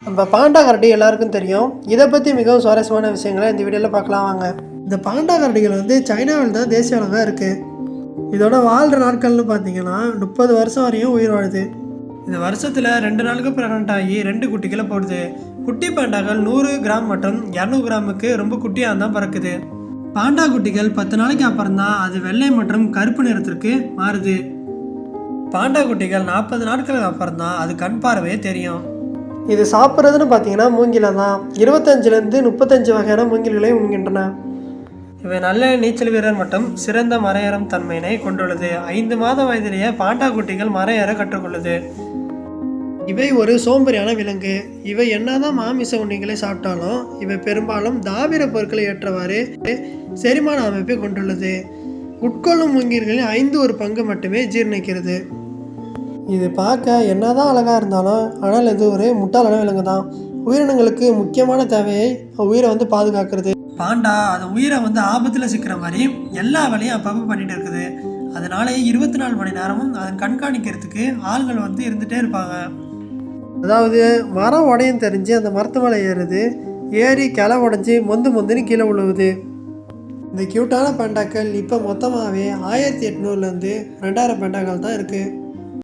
நம்ம பாண்டா கரடி எல்லாருக்கும் தெரியும். இதை பற்றி மிகவும் சுவாரஸ்யமான விஷயங்களை இந்த வீடியோவில் பார்க்கலாம் வாங்க. இந்த பாண்டா கரடிகள் வந்து சைனாவில் தான் தேசிய விலங்காக இருக்குது. இதோட வாழ்கிற நாட்கள்னு பார்த்தீங்கன்னா 30 வருஷம் வரையும் உயிர் வாழுது. இந்த வருஷத்தில் 2 நாளுக்கு ப்ரெக்னென்ட் ஆகி 2 குட்டிகளை போடுது. குட்டி பாண்டாக்கள் 100 கிராம் மற்றும் 200 கிராமுக்கு ரொம்ப குட்டியாக தான் பறக்குது. பாண்டா குட்டிகள் 10 நாளைக்கு அப்புறம் தான் அது வெள்ளை மற்றும் கருப்பு நிறத்திற்கு மாறுது. பாண்டா குட்டிகள் 40 நாட்களுக்கு அப்புறம் தான் அது கண் பார்வையே தெரியும். இது சாப்பிட்றதுன்னு பார்த்தீங்கன்னா மூங்கில தான். 25லேருந்து 35 வகையான மூங்கில்களை உண்கின்றன. இவை நல்ல நீச்சல் வீரர் மற்றும் சிறந்த மரையேறும் தன்மையினை கொண்டுள்ளது. 5 மாத வயதிலேயே பாண்டா குட்டிகள் மரையேற கற்றுக்கொள்ளுது. இவை ஒரு சோம்பேறியான விலங்கு. இவை என்னதான் மாமிச உண்ணிகளை சாப்பிட்டாலும் இவை பெரும்பாலும் தாவர பொருட்களை ஏற்றவாறு செரிமான அமைப்பை கொண்டுள்ளது. உட்கொள்ளும் மூங்கில்களில் 5/1 மட்டுமே ஜீரணிக்கிறது. இது பார்க்க என்னதான் அழகாக இருந்தாலும் ஆனால் இது ஒரு முட்டாளான விலங்கு தான். உயிரினங்களுக்கு முக்கியமான தேவையை உயிரை வந்து பாதுகாக்கிறது. பாண்டா அது உயிரை வந்து ஆபத்தில் சிக்கிற மாதிரி எல்லா வேலையும் அப்பப்போ பண்ணிட்டு இருக்குது. அதனால 24 மணி நேரமும் அதன் கண்காணிக்கிறதுக்கு ஆள்கள் வந்து இருந்துகிட்டே இருப்பாங்க. அதாவது மரம் உடையும் தெரிஞ்சு அந்த மரத்து மேலே ஏறுது, ஏறி கிளை உடஞ்சி மொந்துன்னு கீழே விழுவுது. இந்த க்யூட்டான பாண்டாக்கள் இப்போ மொத்தமாகவே 1800லேருந்து 2000 பாண்டாக்கள் தான் இருக்குது.